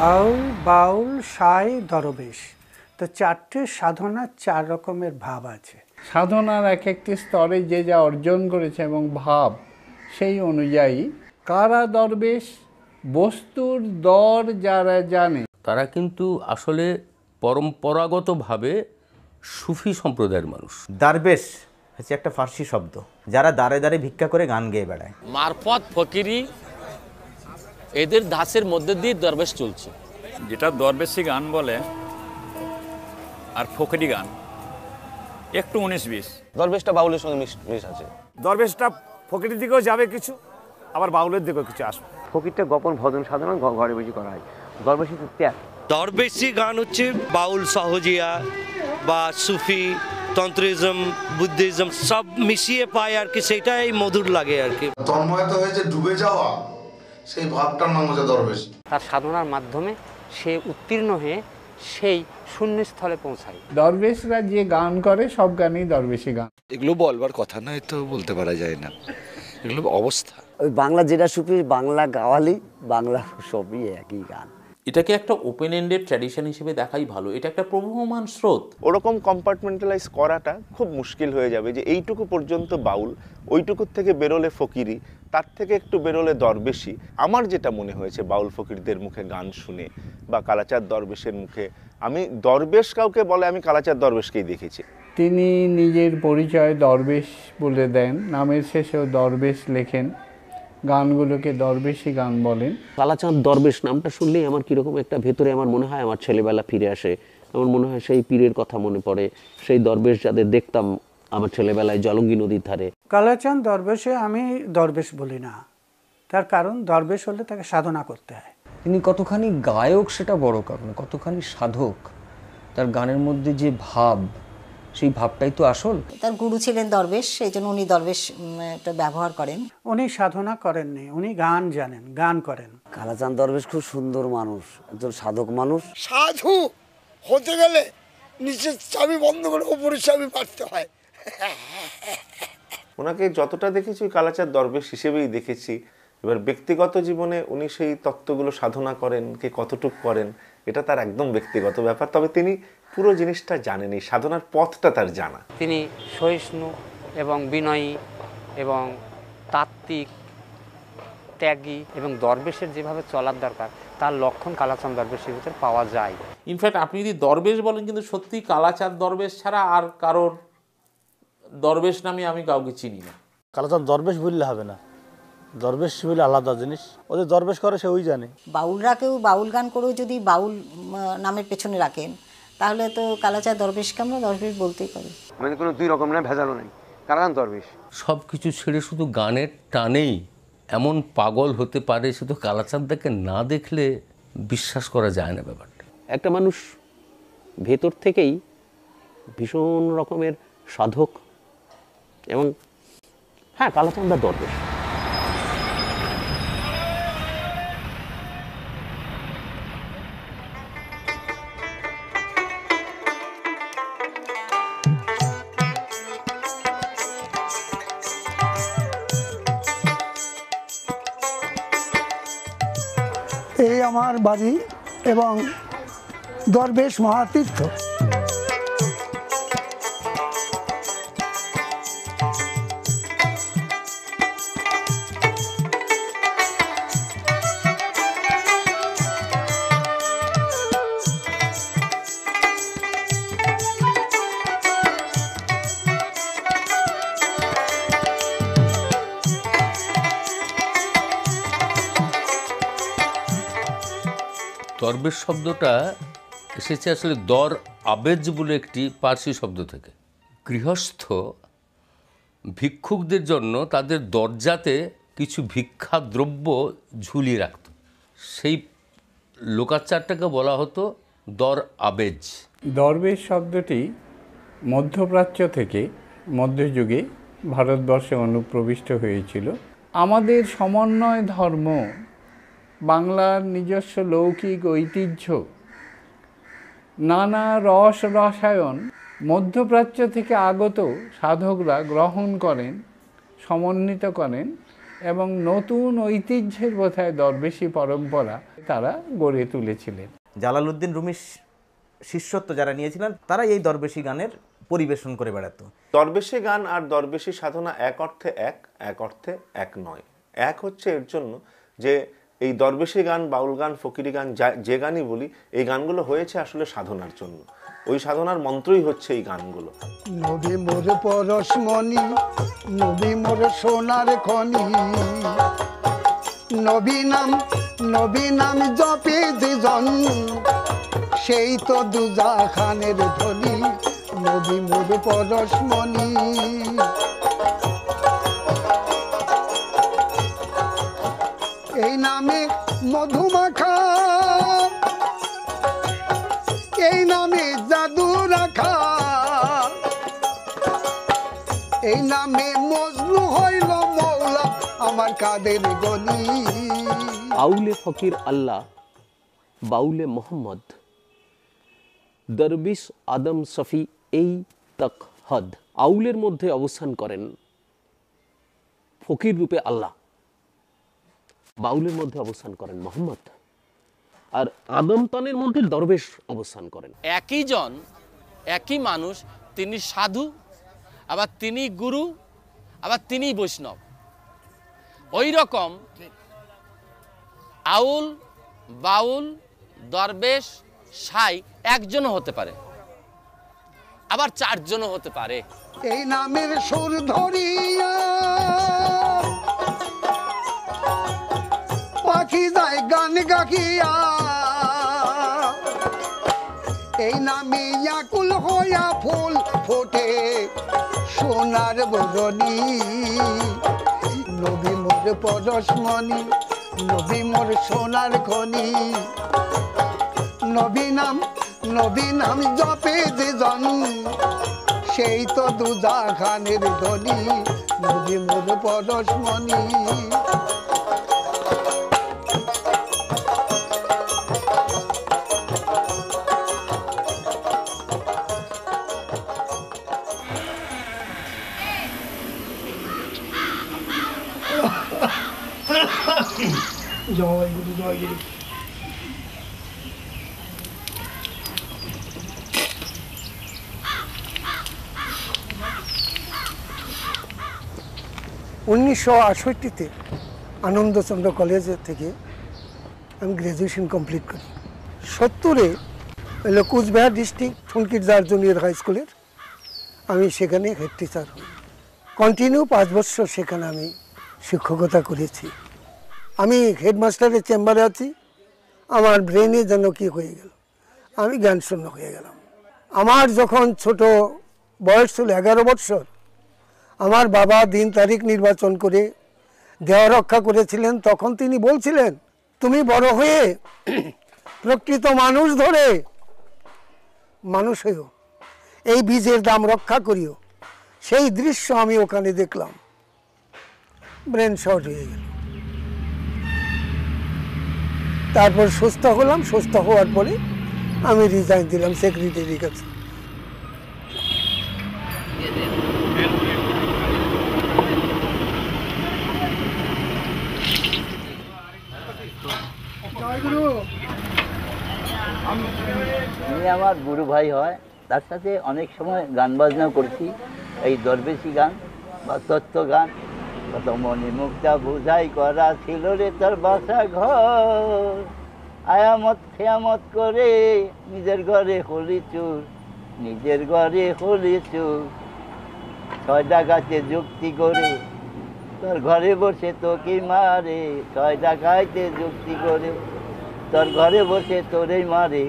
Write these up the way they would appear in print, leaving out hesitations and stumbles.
আউল, বাউল, সাই, দরবেশ। তো চারটে সাধনা, চার রকমের ভাব আছে। সাধনার এক একটি স্তরে যে যা অর্জন করেছে এবং ভাব সেই অনুযায়ী কারা দরবেশ, বস্তুর দর যারা জানে তারা কিন্তু আসলে পরম্পরাগতভাবে সুফি সম্প্রদায়ের মানুষ। দারবেশ হচ্ছে একটা ফার্সি শব্দ, যারা দাঁড়ে দাঁড়ে ভিক্ষা করে গান গেয়ে বেড়ায়। মারফত, ফকিরি, এদের দাসের মধ্যে দিয়ে দরবেশ চলছে। যেটা দরবেশি গান বলে আর ফকিরি গান একটু 19-20। দরবেশটা বাউলের সঙ্গে মিশ আছে। দরবেশটা ফকিরের দিকেও যাবে কিছু, আবার বাউলের দিকেও কিছু আসবে। ফকিরটা গোপন ভজন সাধনা ঘরে বসে করা হয়। দরবেশি ত্যাগ। দরবেশি গান হচ্ছে বাউল, সহজিয়া বা সুফি, তন্ত্রিজম, বুদ্ধিজম সব মিশিয়ে পায় আর কি, সেটাই মধুর লাগে আর কি। তন্ময়তা হয়েছে ডুবে যাওয়া, সেই ভাবটার নাম হচ্ছে দরবেশ। তার সাধনার মাধ্যমে সে উত্তীর্ণ হয়ে সেই শূন্যস্থলে পৌঁছায়। দরবেশরা যে গান করে সব গানই দরবেশি গান। এগুলো বলবার কথা নয়, তো বলতে পারা যায় না, এগুলো অবস্থা। ওই বাংলা যেটা সুফি, বাংলা গাওয়ালি, বাংলা সবই একই গান। এটাকে একটা ওপেন এন্ডেড ট্র্যাডিশন হিসেবে দেখাই ভালো। এটা একটা প্রবহমান স্রোত। ওরকম কম্পার্টমেন্টালাইজ করাটা খুব মুশকিল হয়ে যাবে, যে এইটুকু পর্যন্ত বাউল, ওইটুকুর থেকে বেরোলে ফকিরি, তার থেকে একটু বেরোলে দরবেশি। আমার যেটা মনে হয়েছে বাউল ফকিরদের মুখে গান শুনে বা কালাচাঁদ দরবেশের মুখে, আমি দরবেশ কাউকে বলে আমি কালাচাঁদ দরবেশকেই দেখেছি। তিনি নিজের পরিচয় দরবেশ বলে দেন, নামের শেষেও দরবেশ লেখেন, গানগুলোকে দরবেশি গান বলেন। কালাচাঁদ দরবেশ নামটা শুনলেই আমার কীরকম একটা ভেতরে আমার মনে হয় আমার ছেলেবেলা ফিরে আসে। আমার মনে হয় সেই পীরের কথা মনে পড়ে, সেই দরবেশ যাদের দেখতাম আমার ছেলেবেলায় জলঙ্গি নদীর ধারে। কালাচাঁদ দরবেশে আমি দরবেশ বলি না, তার কারণ দরবেশ হলে তাকে সাধনা করতে হয়। তিনি কতখানি গায়ক সেটা বড় কারণ, কতখানি সাধক, তার গানের মধ্যে যে ভাব, সেই ভাবটাই তো আসল। তার গুরু ছিলেন দরবেশ, সেই জন্য উনি দরবেশ ব্যবহার করেন। উনি সাধনা করেননি, উনি গান জানেন, গান করেন। কালাচাঁদ দরবেশ খুব সুন্দর মানুষ, একজন সাধক মানুষ। সাধু হতে গেলে নিচের চাবি বন্ধ করে উপরের চাবি পাঠতে হয়। ওনাকে যতটা দেখেছি কালাচাঁদ দরবেশ হিসেবেই দেখেছি। এবার ব্যক্তিগত জীবনে উনি সেই তত্ত্বগুলো সাধনা করেন, কে কতটুক করেন, এটা তার একদম ব্যক্তিগত ব্যাপার। তবে তিনি পুরো জিনিসটা জানেন, এই সাধনার পথটা তার জানা। তিনি সহিষ্ণু এবং বিনয়ী এবং তাত্ত্বিক, ত্যাগী এবং দরবেশের যেভাবে চলার দরকার তার লক্ষণ কালাচাঁদ দরবেশের ভিতরে পাওয়া যায়। ইনফ্যাক্ট আপনি যদি দরবেশ বলেন, কিন্তু সত্যি কালাচাঁদ দরবেশ ছাড়া আর কারোর দরবেশ নামে আমি কাউকে চিনি না। কালাচাঁদ দরবেশ বললে হবে না, দরবেশ বলে আলাদা জিনিস, ওদের দরবেশ করে সে ওই জানে। বাউলরা কেউ বাউল গান করেও যদি বাউল নামের পেছনে রাখেন, তাহলে তো কালাচাঁদ দরবেশকে আমরা দরবেশ বলতেই পারি। মানে কোনো দুই রকম না, ভেজালও নেই, কারণ দরবেশ। সব কিছু ছেড়ে শুধু গানের টানেই এমন পাগল হতে পারে, শুধু কালাচাঁদকে না দেখলে বিশ্বাস করা যায় না ব্যাপারটা। একটা মানুষ ভেতর থেকেই ভীষণ রকমের সাধক, এবং হ্যাঁ, কালাচাঁদ দরবেশ। এই আমার বাড়ি এবং দরবেশ মহাতীর্থ। দরবেশ শব্দটা এসেছে আসলে দর আবেজ বলে একটি পার্সি শব্দ থেকে। গৃহস্থ ভিক্ষুকদের জন্য তাদের দরজাতে কিছু ভিক্ষা দ্রব্য ঝুলিয়ে রাখত, সেই লোকাচারটাকে বলা হতো দর আবেজ। দরবেশ শব্দটি মধ্যপ্রাচ্য থেকে মধ্যযুগে ভারতবর্ষে অনুপ্রবিষ্ট হয়েছিল। আমাদের সমন্বয় ধর্ম, বাংলার নিজস্ব লৌকিক ঐতিহ্য, নানা রস রসায়ন মধ্যপ্রাচ্য থেকে আগত সাধকরা গ্রহণ করেন, সমন্বিত করেন এবং নতুন ঐতিহ্যের বোধহয় দরবেশি পরম্পরা তারা গড়ে তুলেছিলেন। জালালউদ্দিন রুমির শিষ্যত্ব যারা নিয়েছিলেন তারা এই দরবেশি গানের পরিবেশন করে বেড়াতো। দরবেশি গান আর দরবেশি সাধনা এক অর্থে এক অর্থে এক নয়। এক হচ্ছে এর জন্য যে এই দরবেশি গান, বাউল গান, ফকিরি গান, যে গানই বলি, এই গানগুলো হয়েছে আসলে সাধনার জন্য। ওই সাধনার মন্ত্রই হচ্ছে এই গানগুলো। নবী মোর পরশমণি, নবী মোর সোনার খনি, নবী নাম জপে যেজন, সেই তো দুজাহানের ধনী। নবী মোর পরশমণি। এই নামে মধুমাখা, এই নামে জাদু রাখা, এই নামে মজনু হইল মৌলা আমার কাদের গনি। আউলে ফকির আল্লাহ, বাউলে মোহাম্মদ, দরবিশ আদম সফি এই তক হদ। আউলের মধ্যে অবস্থান করেন ফকির রূপে আল্লাহ, বাউলের মধ্যে অবস্থান করেন মোহাম্মদ, আর আদমতানের মধ্যে দরবেশ অবস্থান করেন। একই জন, একই মানুষ, তিনি সাধু, আবার তিনি গুরু, আবার তিনি বৈষ্ণব। ওই রকম আউল, বাউল, দরবেশ, সাই একজনও হতে পারে, আবার চারজনও হতে পারে। এই নামের সুর ধরিয়া পাখি যায় গান গাহিয়া, এই নামে আকুল হইয়া ফুল ফোটে সোনার বরণী। নবী মোর পরশমণি, নবী মোর সোনার খনি, নবী নাম জপে যেজন, সেই তো দুজাহানের ধনী। নবী মোর পরশমণি। জয় গুরু, জয় গুরু। 1968-তে আনন্দচন্দ্র কলেজ থেকে আমি গ্র্যাজুয়েশন কমপ্লিট করি। 70-এ হলো কুচবিহার ডিস্ট্রিক্ট ফুনকিরজার জুনিয়র হাই স্কুলের আমি সেখানে হেড টিচার হই। কন্টিনিউ 5 বছর সেখানে আমি শিক্ষকতা করেছি। আমি হেডমাস্টারের চেম্বারে আছি, আমার ব্রেনে যেন কি হয়ে গেল, আমি জ্ঞানশূন্য হয়ে গেলাম। আমার যখন ছোট বয়স ছিল 11 বছর, আমার বাবা দিন তারিখ নির্বাচন করে দেহ রক্ষা করেছিলেন। তখন তিনি বলছিলেন, তুমি বড় হয়ে প্রকৃত মানুষ ধরে মানুষ হইও, এই বীজের দাম রক্ষা করিও। সেই দৃশ্য আমি ওখানে দেখলাম, ব্রেন শর্ট হয়ে গেল। তারপর সুস্থ হলাম। সুস্থ হওয়ার পরে আমি রিজাইন দিলাম সেক্রেটারির কাছে। উনি আমার গুরু ভাই হয়, তার সাথে অনেক সময় গান বাজনাও করেছি, এই দরবেশি গান বা তত্ত্ব গান। কত মনে মুক্তা বুঝাই করা ছিল রে তোর বাসা ঘর, আয়ামত খেয়ামত করে নিজের ঘরে হলি চুর, নিজের ঘরে হলি চুর। 6 ডাকাতে যুক্তি করে তোর ঘরে বসে তোকে মারে, 6 ডাকাইতে যুক্তি করে তোর ঘরে বসে তোরে মারে।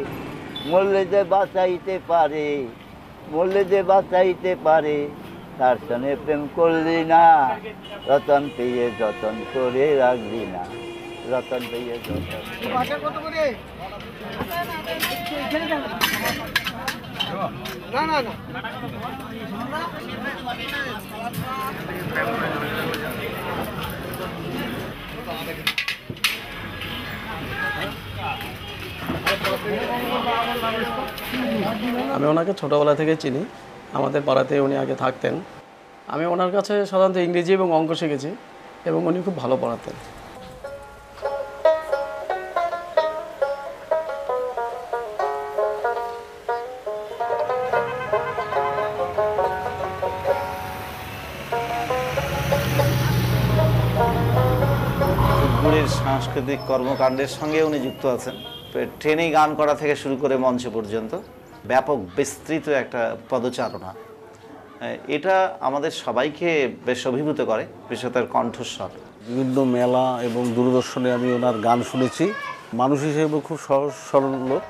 মরলে যে বাঁচাইতে পারে, মরলে যে বাঁচাইতে পারে, তার সঙ্গে প্রেম করলি না, রতন পেয়ে যতন করে রাখবি না, রতন পেয়ে যতন। না না না, আমি ওনাকে ছোটোবেলা থেকে চিনি, আমাদের পাড়াতে উনি আগে থাকতেন। আমি ওনার কাছে সাধারণত ইংরেজি এবং অঙ্ক শিখেছি। এবং উনি খুব ভালো পড়াতেন। ধূপগুড়ির সাংস্কৃতিক কর্মকাণ্ডের সঙ্গে উনি যুক্ত আছেন। ট্রেনে গান করা থেকে শুরু করে মঞ্চ পর্যন্ত ব্যাপক বিস্তৃত একটা পদচারণা, এটা আমাদের সবাইকে বেশ অভিভূত করে, বিশেষত তার কণ্ঠস্বর। বিভিন্ন মেলা এবং দূরদর্শনে আমি ওনার গান শুনেছি। মানুষ হিসেবে খুব সহজ সরল লোক।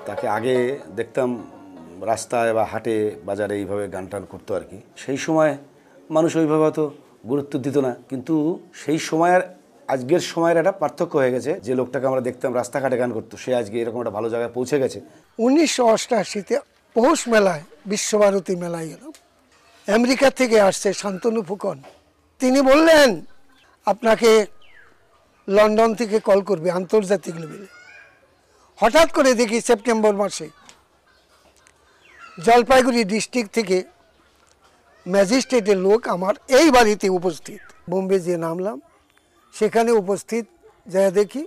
তাকে আগে দেখতাম রাস্তায় বা হাটে বাজারে এইভাবে গান টান করতো আর কি। সেই সময় মানুষ ওইভাবে হয়তো গুরুত্ব দিত না, কিন্তু সেই সময়ের আজকের সময়ের একটা পার্থক্য হয়ে গেছে। যে লোকটাকে আমরা দেখতাম রাস্তাঘাটে গান করতো, সে আজকে এরকম একটা ভালো জায়গায় পৌঁছে গেছে। 1988-তে পৌষ মেলায়, বিশ্বভারতী মেলায় গেলাম। আমেরিকা থেকে আসছে শান্তনু ফুকন। তিনি বললেন আপনাকে লন্ডন থেকে কল করবে আন্তর্জাতিক লেভেলে। হঠাৎ করে দেখি সেপ্টেম্বর মাসে জলপাইগুড়ি ডিস্ট্রিক্ট থেকে ম্যাজিস্ট্রেটের লোক আমার এই বাড়িতে উপস্থিত। বোম্বে যে নামলাম, সেখানে উপস্থিত যা দেখি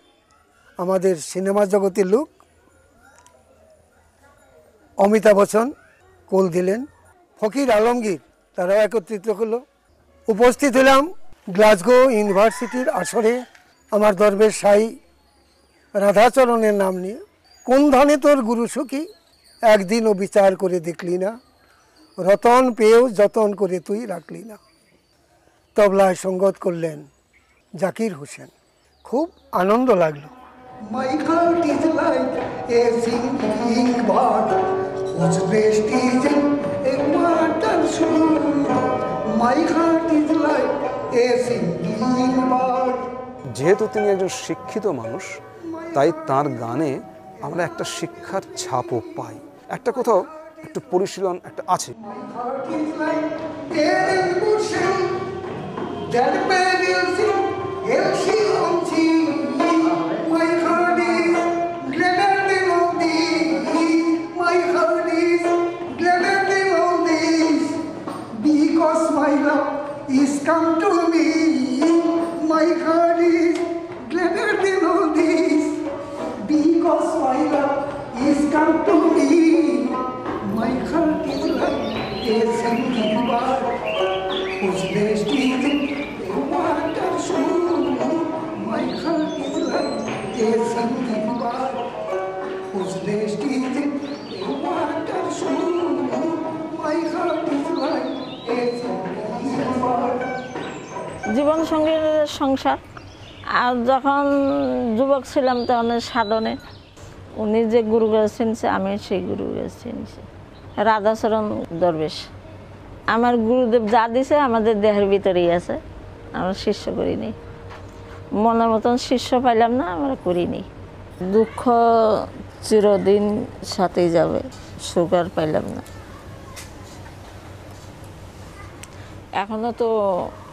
আমাদের সিনেমা জগতের লোক অমিতাভ বচ্চন কোল দিলেন, ফকির আলমগীর, তারাও একত্রিত হলো। উপস্থিত হলাম গ্লাসগো ইউনিভার্সিটির আসরে। আমার দরবেশ সাই রাধাচরণের নাম নিয়ে, কোন ধনে তোর গুরু সখী, একদিনও বিচার করে দেখলি না, রতন পেয়েও যতন করে তুই রাখলি না। তবলায় সঙ্গত করলেন জাকির হোসেন। খুব আনন্দ লাগলো। My heart is like a singing bird whose breast is a mutton soup. My heart is like a singing bird. যেহেতু তিনি একজন শিক্ষিত মানুষ, তাই তার গানে আমরা একটা শিক্ষার ছাপও পাই। একটা কোথাও একটু পরিশীলন একটা আছে। Come to me, my heart is gladder than all this, because my love is come to me. My heart is like a singing bird whose breast is a water shoe. My heart is like a singing bird whose breast is a water shoe. My heart is like a singing bird. জীবন সঙ্গীর সংসার। আর যখন যুবক ছিলাম তখন সাধনে উনি যে গুরু চিনছে, আমি সেই গুরু চিনছি, রাধাচরণ দরবেশ। আমার গুরুদেব যা দিছে আমাদের দেহের ভিতরেই আছে, আমরা শিষ্য করিনি। মনের মতন শিষ্য পাইলাম না, আমরা করিনি। দুঃখ চিরদিন সাথেই যাবে, সুখ আর পাইলাম না। এখনো তো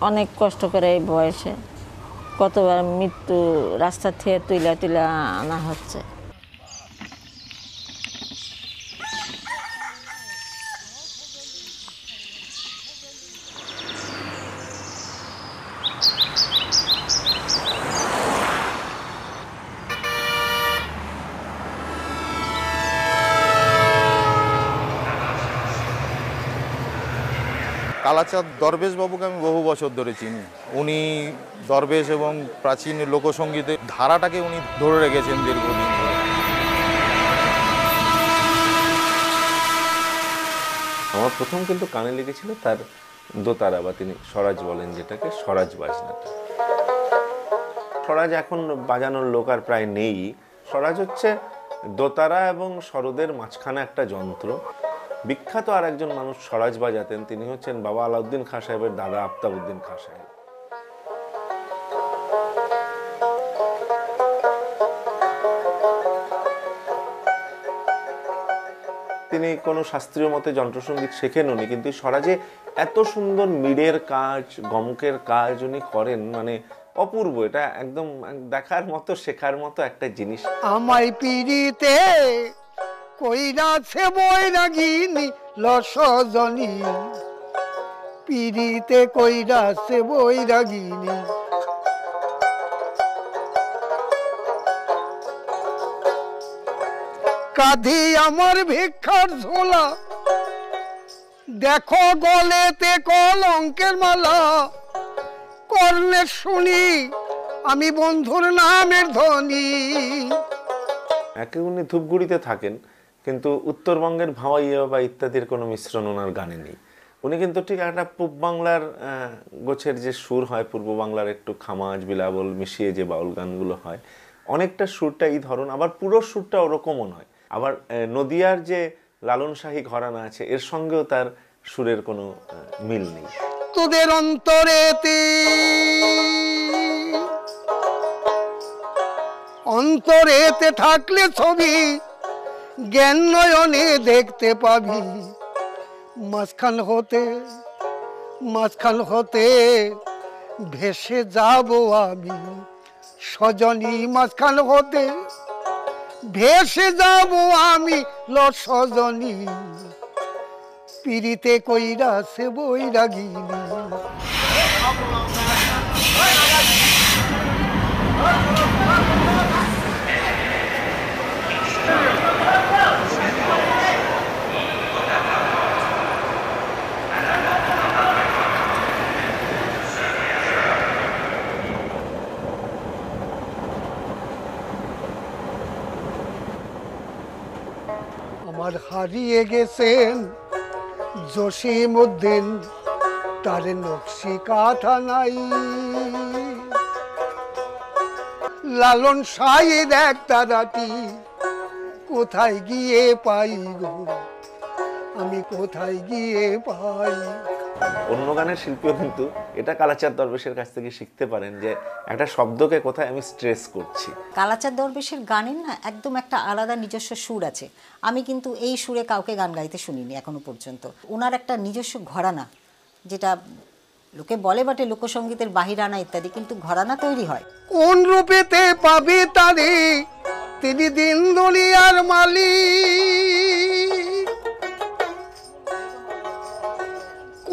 অনেক কষ্ট করে এই বয়সে, কতবার মৃত্যু রাস্তা থেকে তুইলা তুইলা আনা হচ্ছে। কালাচাঁদ দরবেশ বাবুকে আমি বহু বছর ধরে চিনি। উনি দরবেশ এবং প্রাচীন লোকসঙ্গীতের ধারাটাকে উনি ধরে রেখেছেন দীর্ঘদিন ধরে। আমার প্রথম কিন্তু কানে লেগেছিল তার দোতারা, বা তিনি স্বরাজ বলেন যেটাকে, স্বরাজ বাজনাটা। স্বরাজ এখন বাজানোর লোক আর প্রায় নেই। স্বরাজ হচ্ছে দোতারা এবং সরোদের মাঝখানে একটা যন্ত্র। বিখ্যাত আর একজন মানুষ স্বরাজ বাজাতেন, তিনি হচ্ছেন বাবা আলাউদ্দিন খাঁ সাহেবের দাদা আফতাবউদ্দিন খাঁ সাহেব। তিনি কোনো শাস্ত্রীয় মতে যন্ত্রসঙ্গীত শেখেন উনি, কিন্তু স্বরাজে এত সুন্দর মিড়ের কাজ, গমকের কাজ উনি করেন, মানে অপূর্ব। এটা একদম দেখার মতো, শেখার মতো একটা জিনিস। আমায় পিড়িতে কইরাছে বৈরাগিনী লসজনী, পিড়িতে কইরাছে বৈরাগিনী। কাঁধি আমার ভিক্ষার ঝোলা, দেখো গলেতে কলঙ্কের মালা, করলে শুনি আমি বন্ধুর নামের ধ্বনি। একে উনি ধূপগুড়িতে থাকেন, কিন্তু উত্তরবঙ্গের ভাওয়াইয়া বা ইত্যাদির কোনো মিশ্রণ ওনার গানে নেই। উনি কিন্তু ঠিক একটা পূব বাংলার গোছের যে সুর হয়, পূর্ব বাংলার একটু খামাজ বিলাবল মিশিয়ে যে বাউল গানগুলো হয়, অনেকটা সুরটা এই ধরন, আবার পুরো সুরটা ওরকমও নয়। আবার নদিয়ার যে লালন শাহী ঘরানা আছে, এর সঙ্গেও তার সুরের কোনো মিল নেই। তোদের অন্তরেতে অন্তরেতে থাকলে ছবি জ্ঞান নয়নে দেখতে পাবি, মাঝখান হতে ভেসে যাব আমি সজনী, মাঝখান হতে ভেসে যাব আমি সজনী, পিড়িতে কইরাছে বৈরাগিনী। আমার হারিয়ে গেছেন জসীমউদ্দিন, তার নকশি কাঁথা নাই। লালন শাহীর একটা রাতি কোথায় গিয়ে পাই গো, আমি কোথায় গিয়ে পাই। অন্য গানের শিল্পীও কিন্তু এটা কালাচাঁদ দরবেশের কাছ থেকে শিখতে পারেন, যে একটা শব্দকে কোথায় আমি স্ট্রেস করছি। কালাচাঁদ দরবেশের গানের না একদম একটা আলাদা নিজস্ব সুর আছে। আমি কিন্তু এই সুরে কাউকে গান গাইতে শুনিনি এখনো পর্যন্ত। ওনার একটা নিজস্ব ঘরানা, যেটা লোকে বলে বটে লোকসঙ্গীতের বাহিরানা ইত্যাদি, কিন্তু ঘরানা তৈরি হয়। কোন রূপেতে পাবে তারে তিনি দিন দুনিয়ার মালিক,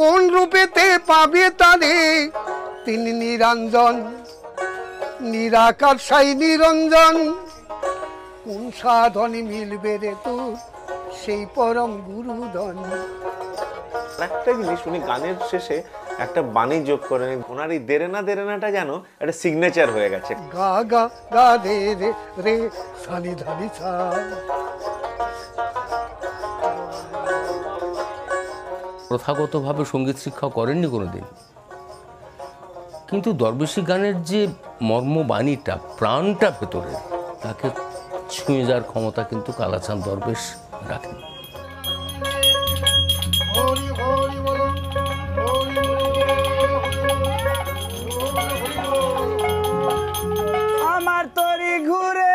কোন রূপেতে পাবে তারে তিনি নিরঞ্জন, নিরাকার সাই নিরঞ্জন। কোন সাধনে মিলবে রে তোর সেই পরম গুরুধন। একটা জিনিস উনি গানের শেষে একটা বাণী যোগ করেন, ওনার এই দেরেনা দেরেনাটা যেন একটা সিগনেচার হয়ে গেছে। গা গা গা রে রে রে সানি ধানি সা। প্রথাগতভাবে সঙ্গীত শিক্ষা করেননি কোনোদিন, কিন্তু দরবেশি গানের যে মর্মবাণীটা, প্রাণটা ভেতরে, তাকে ছুঁয়ে যাওয়ার ক্ষমতা কিন্তু কালাচাঁদ দরবেশ রাখেন। আমার তরি ঘুরে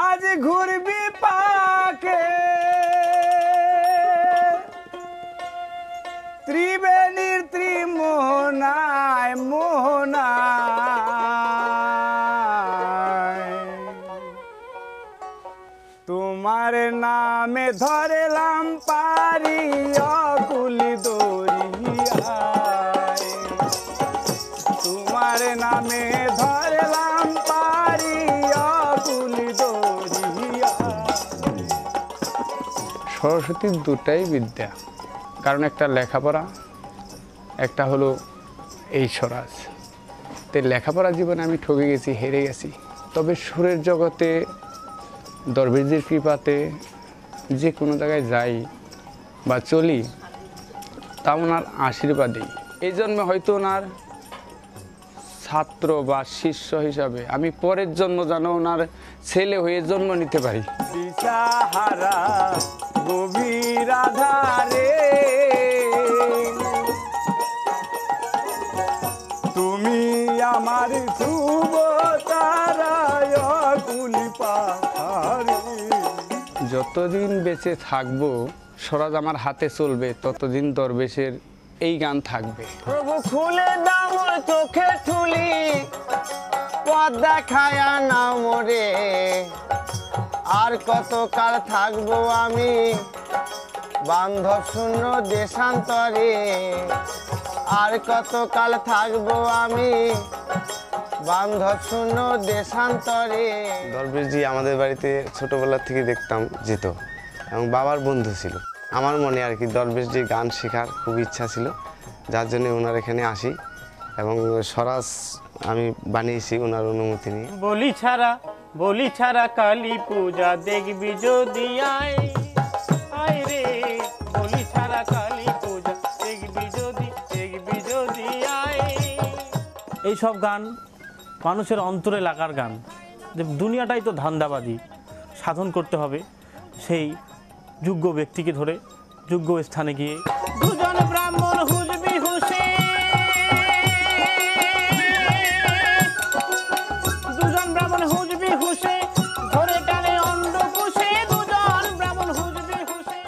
আজ ঘুরবি পাকে, ত্রিবেণীর ত্রিমোহনায় মোহনায়, তোমার নামে ধরলাম পারি অকুলি দরিয়ায়, তোমার নামে ধরলাম পারি অকুলি দরিয়ায়। সরস্বতীর দুটাই বিদ্যা, কারণ একটা লেখাপড়া, একটা হলো এই স্বরাজ। তো লেখাপড়া জীবনে আমি ঠকে গেছি, হেরে গেছি, তবে সুরের জগতে দরবেশদের কৃপাতে যে কোনো জায়গায় যাই বা চলি, তা ওনার আশীর্বাদেই। এই জন্মে হয়তো ওনার ছাত্র বা শিষ্য হিসাবে আমি পরের জন্ম যেন ওনার ছেলে হয়ে জন্ম নিতে পারি। দিশাহারা গভীর আধারে তুমি আমার শুভ তারা, কুলি পাথারে। যতদিন বেঁচে থাকবো স্বরাজ আমার হাতে চলবে, ততদিন দরবেশের এই গান থাকবে। প্রভু খুলে দাও মোর চোখে ঠুলি, পথ দেখায়া না মোরে, আর কতকাল থাকবো আমি বান্ধব শূন্য দেশান্তরে, আর কতকাল থাকবো আমি বান্ধব শূন্য দেশান্তরে। দরবেশজি আমাদের বাড়িতে ছোটবেলা থেকে দেখতাম যেত এবং বাবার বন্ধু ছিল। আমার মনে আর কি দরবেশজির গান শেখার খুব ইচ্ছা ছিল, যার জন্য ওনার এখানে আসি এবং স্বরাজ আমি বানিয়েছি ওনার অনুমতি নিয়ে। বলি ছাড়া কালী পূজা দেখবি যদি আয় রে, বলি ছাড়া কালী পূজা দেখবি যদি আয়। এইসব গান মানুষের অন্তরে লাগার গান, যে দুনিয়াটাই তো ধান্দাবাদী, সাধন করতে হবে সেই যোগ্য ব্যক্তিকে ধরে যোগ্য স্থানে গিয়ে। দুজন ব্রাহ্মণ হুজবি হুসে, দুজন ব্রাহ্মণ হুজবি হুসে, ধরে টানে অন্ধকুশে, দুজন ব্রাহ্মণ হুজবি হুসে।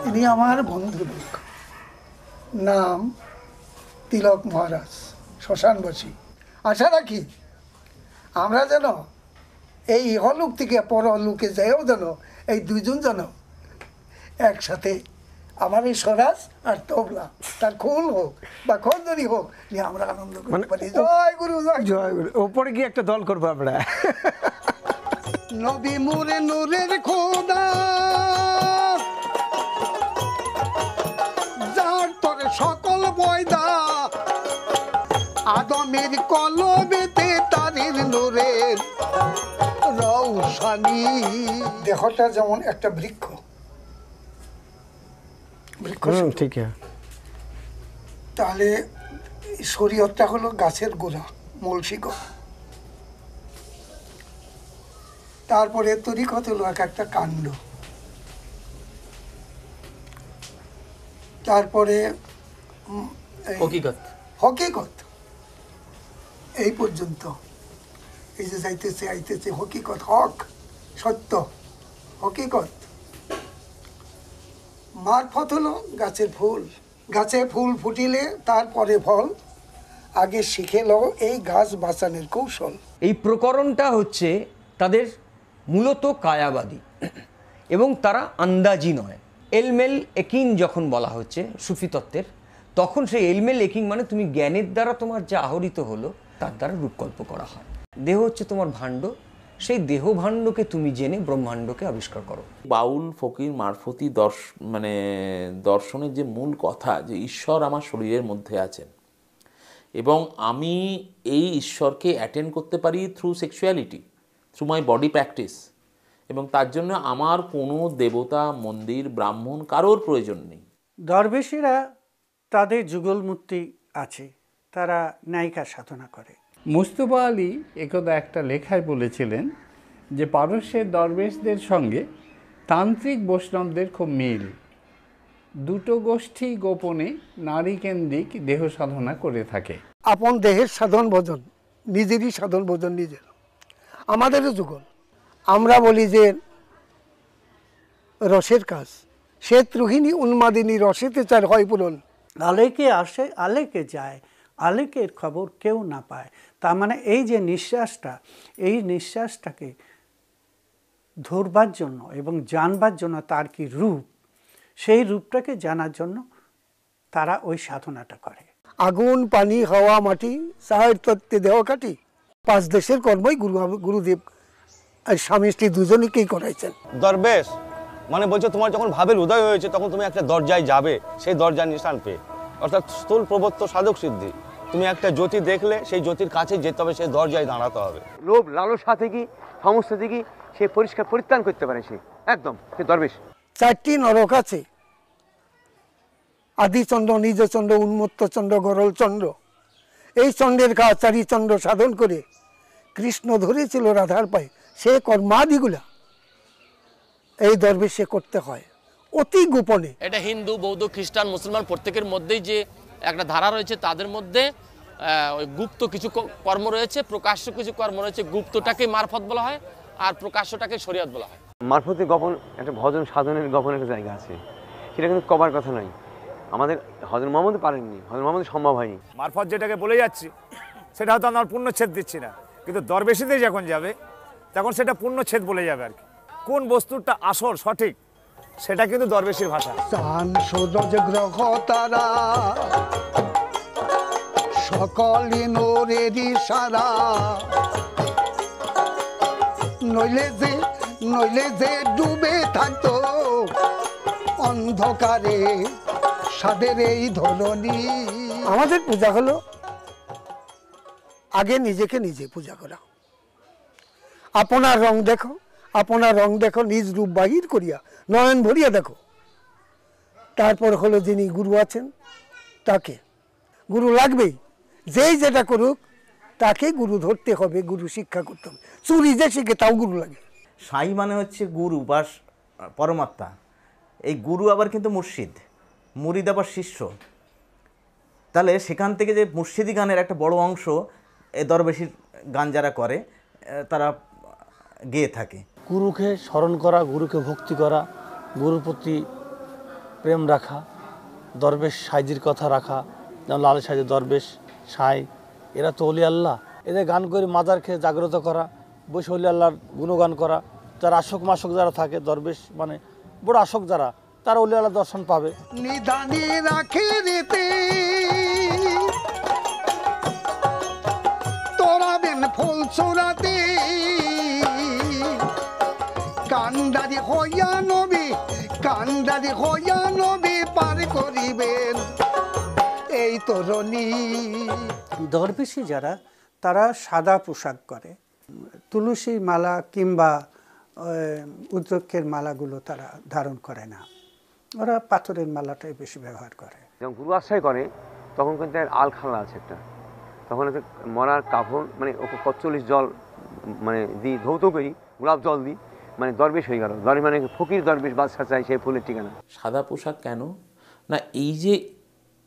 তিনি আমার বন্ধু লোক, নাম তিলক মহারাজ, শ্মশানবাসী। আশা রাখি আমরা যেন এই ইহলোক থেকে পরলোকে যাইও যেন এই দুইজন যেন একসাথে আমার এই স্বরাজ আর তবলা তার খোল হোক বা খঞ্জনি হোক নিয়ে আমরা আনন্দ করতে পারি। জয় গুরু, জয় গুরু। ওপরে গিয়ে একটা দল করবো আমরা। নবী মুরে নূরের খোদা, যার তোরে সকল বয়দা, আদমের কলবেতে তারির নূরের রৌশানি। দেহটা যেমন একটা বৃক্ষ, ঠিক। তাহলে শরীয়তটা হলো গাছের গোড়া, মূল শিকড়। তারপরে তরিকত হলো একটা কাণ্ড, তারপরে হকিকত এই পর্যন্ত। এই যে যাইতেছে আইতেছে হকিকত, হক সত্য, হকিকত। মারফত হলো গাছের ফুল, গাছে ফুল ফুটিলে তারপরে ফল, আগে শিখে লও এই গাছ বাঁচানোর কৌশল। এই প্রকরণটা হচ্ছে তাদের মূলত কায়াবাদী এবং তারা আন্দাজি নয়। এলমেল একিন যখন বলা হচ্ছে সুফি তত্ত্বের, তখন সেই এলমেল একিন মানে তুমি জ্ঞানের দ্বারা তোমার যা আহরিত হলো তার দ্বারা রূপকল্প করা হয়। দেহ হচ্ছে তোমার ভাণ্ড, সেই দেহ ভাণ্ডকে তুমি জেনে ব্রহ্মাণ্ডকে আবিষ্কার করো। বাউল ফকির মারফতি দর্শনের যে মূল কথা যে ঈশ্বর আমার শরীরের মধ্যে আছেন এবং আমি এই ঈশ্বরকে অ্যাটেন্ড করতে পারি through sexuality, through my body practice, এবং তার জন্য আমার কোনো দেবতা, মন্দির, ব্রাহ্মণ কারোর প্রয়োজন নেই। দরবেশীরা তাদের যুগলমূর্তি আছে, তারা নায়িকা সাধনা করে। মুস্তফা আলী একদা একটা লেখায় বলেছিলেন যে পারস্যের দরবেশদের সঙ্গে তান্ত্রিক বৈষ্ণবদের খুব মিল। দুটো গোষ্ঠী গোপনে নারী কেন্দ্রিক দেহ সাধনা করে থাকে। আপন দেহের সাধন ভোজন, নিজেরই সাধন ভোজন নিজের। আমাদেরও যুগল, আমরা বলি যে রসের কাজ, শ্বেত রোহিণী উন্মাদিনী রসেতে চার হয় পূরণ। আলেকে আসে আলেকে যায়, আলেকের খবর কেউ না পায়। তার মানে এই যে নিঃশ্বাসটা, এই নিঃশ্বাসটাকে ধরবার জন্য এবং জানবার জন্য তার কি রূপ, সেই রূপটাকে জানার জন্য তারা ওই সাধনাটা করে। আগুন, পানি, হাওয়া, মাটি, চার তত্ত্বে দেহ কাটি, 5 দেশের কর্মই গুরুদেব আর স্বামী স্ত্রী দুজনকেই করাইছেন। দরবেশ মানে বলছো তোমার যখন ভাবের উদয় হয়েছে তখন তুমি একটা দরজায় যাবে, সেই দরজার নিশান পেয়ে, অর্থাৎ স্থূল প্রবত্ত সাধক সিদ্ধি। তুমি একটা জ্যোতি দেখলে সেই জ্যোতির কাছে যেতে হবে, সেই দরজায় দাঁড়াতে হবে। লোভ লালসা থেকে সমস্ত দিকে সে পরিষ্কার পরিত্রাণ করতে পারে, সে একদম সে দরবেশ। 4টি নরক আছে, আদিচন্দ্র, নিজচন্দ্র, উন্মত্ত চন্দ্র, গরল চন্দ্র। এই চন্দ্রের কাজ 4 চন্দ্র সাধন করে কৃষ্ণ ধরেছিল রাধার পায়ে, সে কর্মাদিগুলা এই দরবেশে করতে হয় অতি গোপনে। এটা হিন্দু, বৌদ্ধ, খ্রিস্টান, মুসলমান প্রত্যেকের মধ্যেই যে একটা ধারা রয়েছে, তাদের মধ্যে ওই গুপ্ত কিছু কর্ম রয়েছে, প্রকাশ্য কিছু কর্ম রয়েছে। গুপ্তটাকে মারফত বলা হয় আর প্রকাশ্যটাকে শরীয়ত বলা হয়। মারফতে গোপন একটা ভজন সাধনের গোপন একটা জায়গা আছে, সেটা কিন্তু কবার কথা নয়। আমাদের হযরত মুহাম্মদ পারেননি, হযরত মুহাম্মদ সম্ভব হয়নি। মারফত যেটাকে বলে যাচ্ছি সেটা হয়তো আমার পূর্ণচ্ছেদ দিচ্ছি না, কিন্তু দরবেশিতে যখন যাবে তখন সেটা পূর্ণচ্ছেদ বলে যাবে আর কি। কোন বস্তুটা আসল সঠিক সেটা কিন্তু দরবেশির ভাষা। চাঁদ সূরজ গ্রহ তারা সকলি নূরেরই সারা, নইলে যে ডুবে থাকতো অন্ধকারে সাদের এই ধরনী। আমাদের পূজা হলো আগে নিজেকে নিজে পূজা করা। আপনার রং দেখো, আপনার রং দেখো, নিজ রূপ বাহির করিয়া নয়ন ভরিয়া দেখো। তারপর হলো যিনি গুরু আছেন তাকে গুরু লাগবেই, যেই যেটা করুক তাকে গুরু ধরতে হবে, গুরু শিক্ষা করতে হবে। চুরি যে শিখে তাও গুরু লাগে। সাই মানে হচ্ছে গুরু বা পরমাত্মা। এই গুরু আবার কিন্তু মুর্শিদ, মুরিদ আবার শিষ্য। তাহলে সেখান থেকে যে মুর্শিদি গানের একটা বড় অংশ এ দরবেশির গান যারা করে তারা গেয়ে থাকে। গুরুকে স্মরণ করা, গুরুকে ভক্তি করা, গুরুর প্রতি প্রেম রাখা, দরবেশ সাইজির কথা রাখা, যেমন লাল সাইজের দরবেশ সাই, এরা তো অলি আল্লাহ। এদের গান করে মাজার খেয়ে জাগ্রত করা, বসে অলি আল্লাহর গুণগান করা। যারা আশক মাসক যারা থাকে, দরবেশ মানে বড় আশক যারা, তারা অলি আল্লাহ দর্শন পাবে। নিদানি রাখি রীতি তোরাবেন ফুল চূড়াতে, কান্দারি হইয়া নবী, কান্দারি হইয়া নবী পার করিবেন এই তরণী। দরবেশি যারা, তারা সাদা পোশাক করে, তুলসী মালা কিংবা উদ্রক্ষের মালাগুলো তারা ধারণ করে না, ওরা পাথরের মালাটাই বেশি ব্যবহার করে। যখন গুরু আশ্রয় করে তখন কিন্তু আলখাল্লা আছে একটা, তখন একটা মরার কাফন মানে ওকে ৪৫ জল মানে দিই, ধৌত করি, গোলাপ জল দিই, মানে দরবেশ হয়ে গেল। দরবেশ মানে ফকির দরবেশ, বাদশা চাই সেই ফুলের ঠিকানা। সাদা পোশাক কেন না, এই যে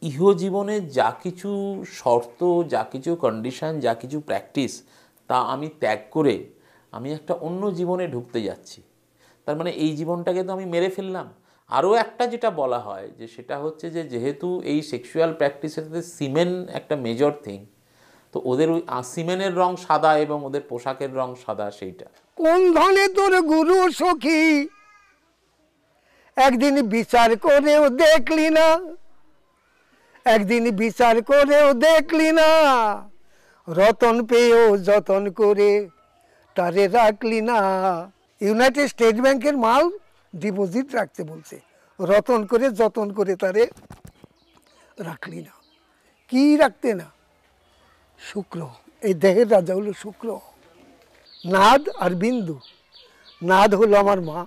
ইহজীবনে যা কিছু শর্ত, যা কিছু কন্ডিশন, যা কিছু প্র্যাকটিস, তা আমি ত্যাগ করে আমি একটা অন্য জীবনে ঢুকতে যাচ্ছি। তার মানে এই জীবনটাকে তো আমি মেরে ফেললাম। আরও একটা যেটা বলা হয় যে সেটা হচ্ছে যে যেহেতু এই সেক্সুয়াল প্র্যাকটিসের সিমেন একটা মেজর থিং, তো ওদের ওই সিমেনের রং সাদা এবং ওদের পোশাকের রং সাদা। সেইটা কোন ধনে তোর গুরু সখী একদিন বিচার করেও দেখলি না, একদিন বিচার করেও দেখলি না, রতন পেয়েও যতন করে তারে রাখলি না। ইউনাইটেড স্টেট ব্যাংকের মাল ডিপোজিট রাখতে বলছে, রতন করে যতন করে তারে রাখলি না। কি রাখতে না? শুক্র। এই দেহের রাজা হলো শুক্র। নাদ আর বিন্দু, নাদ হলো আমার মা,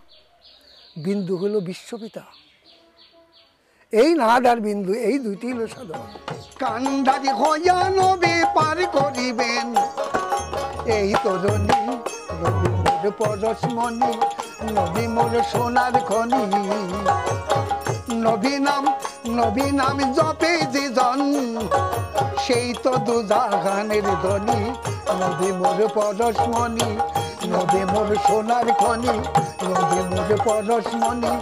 বিন্দু হলো বিশ্বপিতা। এই নাদ আর বিন্দু, এই দুইটি হলো সাধারণ। কান্দারি হইয়া নবী পার করিবেন এই তরণী, নবী মোর পরশমণি, নবী মোর সোনার খনি। নবী নাম জপে যে জন, সেই তো দুজাহানের ধনী। নবী মোর পরশমণি, নবী মোর সোনার খনি, নবী মোর পরশমণি,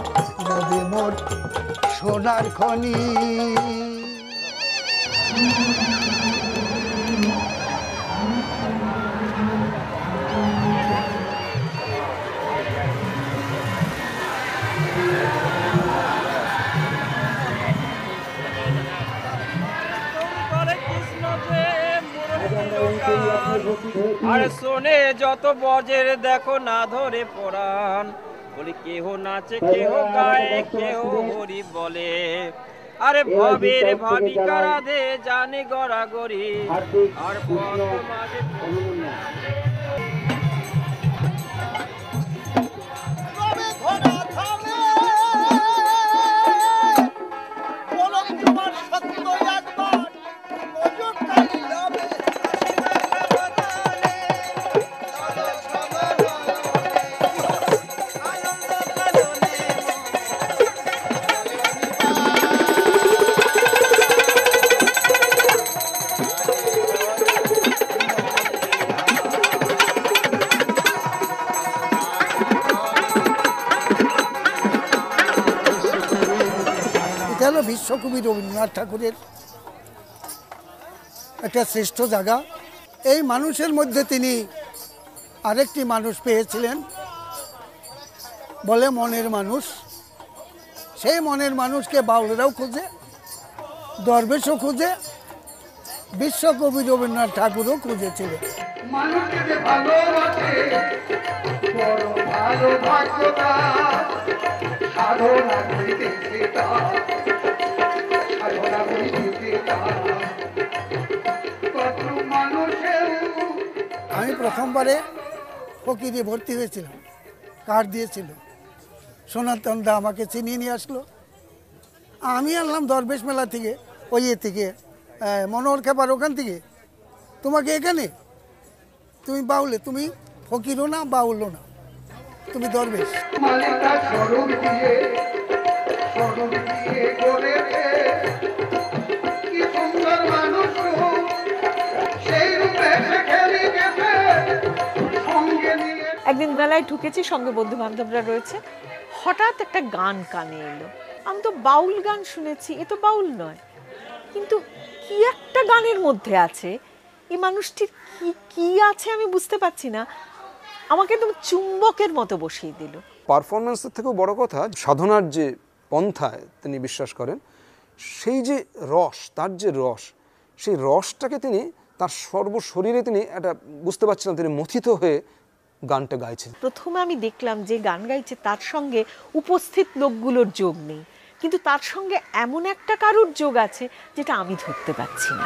নবী মোর সোনার খনি। আরে শোনে যত বজের দেখো না ধরে পরাণ, বলি কেহ নাচে কেহ গায়ে কেহ হরি বলে। আরে ভবের ভাবিকা রাধে জানে গড়াগড়ি, আর পদ মাঝে বিশ্বকবি রবীন্দ্রনাথ ঠাকুরের একটা শ্রেষ্ঠ জায়গা। এই মানুষের মধ্যে তিনি আরেকটি মানুষ পেয়েছিলেন, বলে মনের মানুষ। সেই মনের মানুষকে বাউলরাও খুঁজে, দরবেশও খুঁজে, বিশ্বকবি রবীন্দ্রনাথ ঠাকুরও খুঁজেছিলেন। আমি প্রথমবারে ফকিরে ভর্তি হয়েছিলাম, কার্ড দিয়েছিল, সনাতন দা আমাকে চিনিয়ে নিয়ে আসলো। আমি আনলাম দরবেশ মেলা থেকে, ওই থেকে মনোহর খেপার ওখান থেকে। তোমাকে এখানে, তুমি বাউলে, তুমি ফকিরও না বাউলও না, তুমি দরবেশ। একদিন মেলায় ঢুকেছি, সঙ্গে বন্ধু বান্ধবরা রয়েছে, হঠাৎ একটা গান কানে এলো। আমি তো বাউল গান শুনেছি, এ তো বাউল নয়, কিন্তু কি একটা গানের মধ্যে আছে, এই মানুষটির কি কি আছে আমি বুঝতে পারছি না, আমাকে একদম চুম্বকের মতো বসিয়ে দিল। পারফরমেন্সের থেকেও বড় কথা, সাধনার যে পন্থায় তিনি বিশ্বাস করেন, সেই যে রস, তার যে রস, সেই রসটাকে তিনি তার সর্বশরীরে তিনি একটা বুঝতে পারছিলেন, তিনি মথিত হয়ে গানটা গাইছেন। প্রথমে আমি দেখলাম যে গান গাইছে তার সঙ্গে উপস্থিত লোকগুলোর যোগ নেই, কিন্তু তার সঙ্গে এমন একটা কারুর যোগ আছে যেটা আমি ধরতে পারছি না।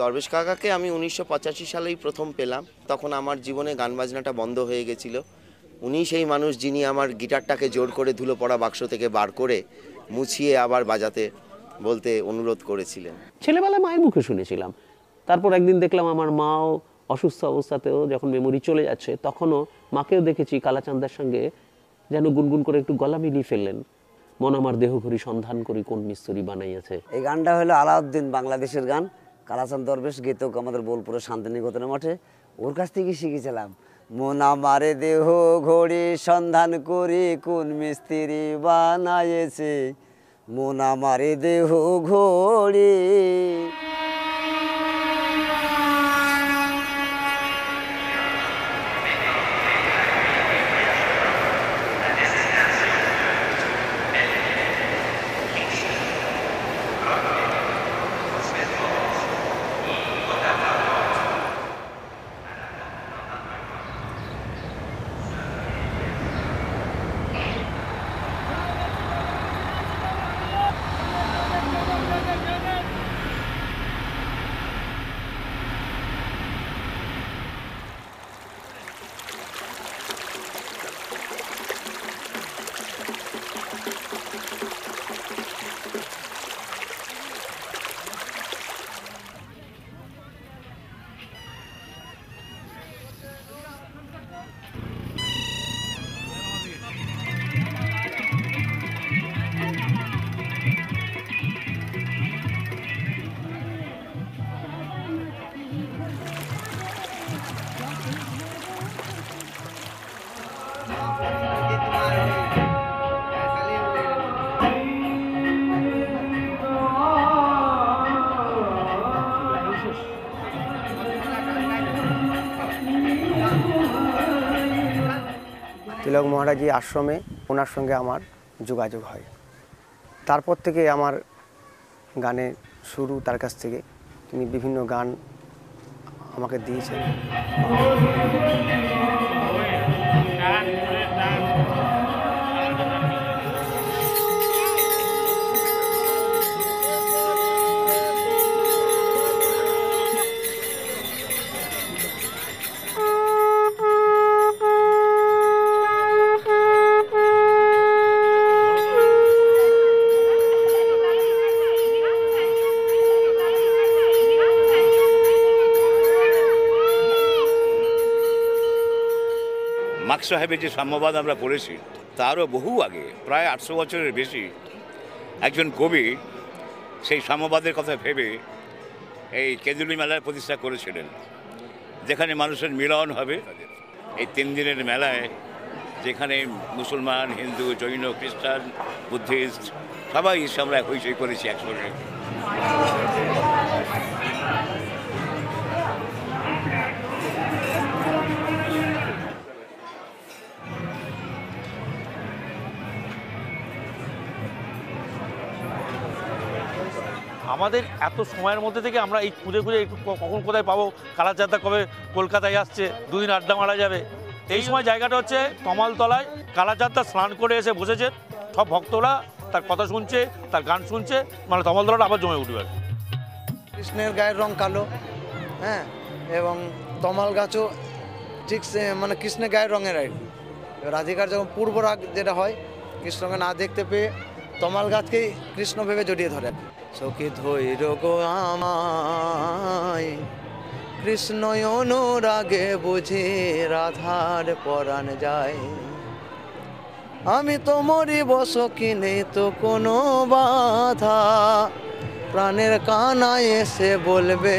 দরবেশ কাকাকে আমি 1985 সালেই প্রথম পেলাম। তখন আমার জীবনে গান বাজনাটা বন্ধ হয়ে গেছিল। উনি সেই মানুষ যিনি আমার গিটারটাকে জোর করে ধুলো পড়া বাক্স থেকে বার করে মুছিয়ে আবার বাজাতে বলতে অনুরোধ করেছিলেন। ছেলেবেলায় মায়ের মুখে শুনেছিলাম, তারপর একদিন দেখলাম আমার মাও অসুস্থ অবস্থাতেও যখন মেমোরি চলে যাচ্ছে, তখনও মাকেও দেখেছি কালাচাঁদের সঙ্গে যেন গুনগুন করে একটু গলা মিলিয়ে ফেললেন, মন আমার দেহ ঘড়ি সন্ধান করি কোন মিস্ত্রি বানাইয়াছে। এই গানটা হলো আলাউদ্দিন, বাংলাদেশের গান। কালাচাঁদ দরবেশ গীতক আমাদের বোলপুরের শান্তিনিকেতনের মঠে, ওর কাছ থেকে শিখেছিলাম। মন আমারে দেহ ঘড়ি সন্ধান করি কোন মিস্ত্রি বানাইছে, মন আমারে দেহ ঘড়ি। তিলক মহারাজি আশ্রমে ওনার সঙ্গে আমার যোগাযোগ হয়। তারপর থেকে আমার গানে শুরু তার কাছ থেকে। তিনি বিভিন্ন গান আমাকে দিয়েছেন। মার্কস সাহেবের যে সাম্যবাদ আমরা পড়েছি তারও বহু আগে, প্রায় 800 বছরের বেশি, একজন কবি সেই সাম্যবাদের কথা ভেবে এই কেঁদুলি মেলার প্রতিষ্ঠা করেছিলেন, যেখানে মানুষের মিলন হবে। এই 3 দিনের মেলায় যেখানে মুসলমান, হিন্দু, জৈন, খ্রিস্টান, বুদ্ধিস্ট সবাই আমরা হইচই করেছি একসঙ্গে। আমাদের এত সময়ের মধ্যে থেকে আমরা এই খুঁজে খুঁজে একটু কখন কোথায় পাবো, কালাচাঁদা কবে কলকাতায় আসছে, 2 দিন আড্ডা মারা যাবে। এই সময় জায়গাটা হচ্ছে তমালতলায়। কালাচাঁদা স্নান করে এসে বসেছে, সব ভক্তরা তার কথা শুনছে, তার গান শুনছে, মানে তমালতলাটা আবার জমে উঠবে। কৃষ্ণের গায়ের রং কালো, হ্যাঁ, এবং তমাল গাছও ঠিক মানে কৃষ্ণের গায়ের রঙের আর কি। রাধিকার যখন পূর্ব রাগ যেটা হয়, কৃষ্ণকে না দেখতে পেয়ে তমাল গাছকেই কৃষ্ণ ভেবে জড়িয়ে ধরে। সখী ধৈর গো আমায়, কৃষ্ণ অনুরাগে বুঝি রাধার পরাণ যায়। আমি তো মরিব সখী, নেই তো কোনো বাধা, প্রাণের কানায় এসে বলবে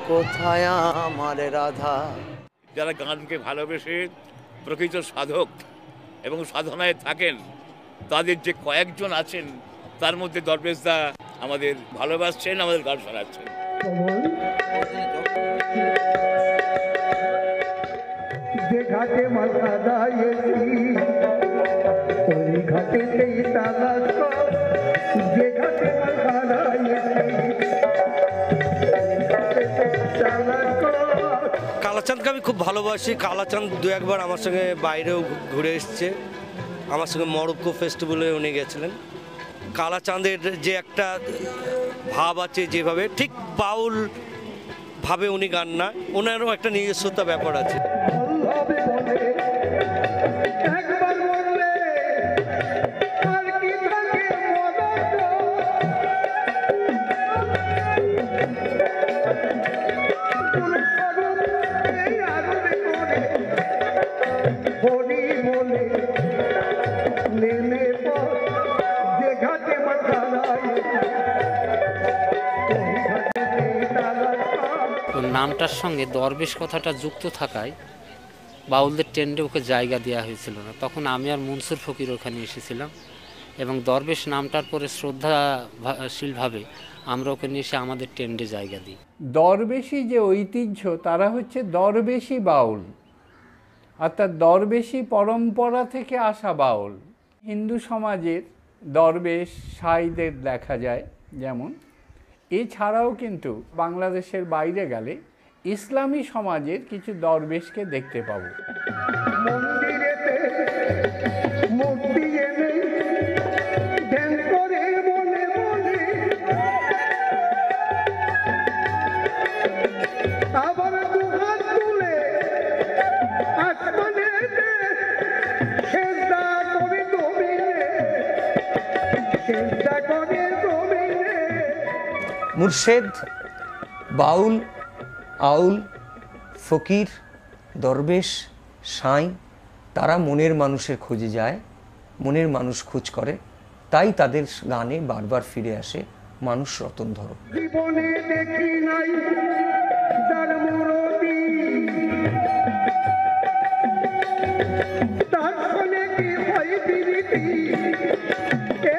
কোথায় আমার রাধা। যারা গানকে ভালোবেসে প্রকৃত সাধক এবং সাধনায় থাকেন, তাদের যে কয়েকজন আছেন তার মধ্যে দরবেশদা আমাদের ভালোবাসছেন, আমাদের গান শোনাচ্ছেন। যে ঘাটে মাথা দাঁড়িয়েছি ওই ঘাটেতেই তালাশ কর, যে ঘাটে মাথা দাঁড়িয়েছি তালাশ কর। কালাচাঁদকে আমি খুব ভালোবাসি। কালাচাঁদ 2-1বার আমার সঙ্গে বাইরেও ঘুরে এসছে, আমার সঙ্গে মরক্কো ফেস্টিভ্যালে উনি গেছিলেন। কালাচাঁদের যে একটা ভাব আছে, যেভাবে ঠিক বাউল ভাবে উনি গান না, ওনারও একটা নিজস্বতা ব্যাপার আছে। নামটার সঙ্গে দরবেশ কথাটা যুক্ত থাকায় বাউলদের টেন্ডে ওকে জায়গা দেওয়া হয়েছিল না। তখন আমি আর মনসুর ফকির ওখানে এসেছিলাম এবং দরবেশ নামটার পরে শ্রদ্ধাশীলভাবে আমরা ওকে নিয়ে এসে আমাদের টেন্ডে জায়গা দিই। দরবেশি যে ঐতিহ্য, তারা হচ্ছে দরবেশি বাউল, অর্থাৎ দরবেশি পরম্পরা থেকে আসা বাউল। হিন্দু সমাজের দরবেশ সাইদের দেখা যায় যেমন, এছাড়াও কিন্তু বাংলাদেশের বাইরে গেলে ইসলামী সমাজের কিছু দরবেশকে দেখতে পাবো। মুর্শেদ, বাউল, আউল, ফকির, দরবেশ, সাঁই, তারা মনের মানুষের খোঁজে যায়, মনের মানুষ খোঁজ করে, তাই তাদের গানে বারবার ফিরে আসে মানুষ রতন ধরো। জীবনে দেখি নাই যার মুরতি, তার ফলে কি হয় বিরতি,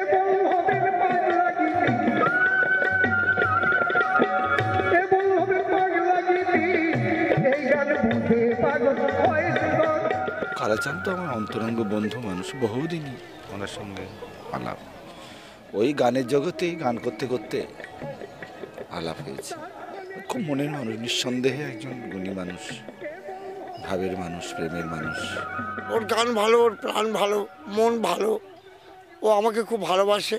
এবং হবে পাগলা গীতি, এবং হবে পাগলা গীতি, এই গান বুঝে পাগল হয় জীবন। কালাচাঁদ তো আমার অন্তরঙ্গ বন্ধু মানুষ, বহুদিনই ওনার সঙ্গে আলাপ, ওই গানের জগতেই গান করতে করতে আলাপ হয়েছে। খুব মনের মানুষ, নিঃসন্দেহে একজন গুণী মানুষ, ভাবের মানুষ, প্রেমের মানুষ। ওর গান ভালো, ওর প্রাণ ভালো, মন ভালো, ও আমাকে খুব ভালোবাসে,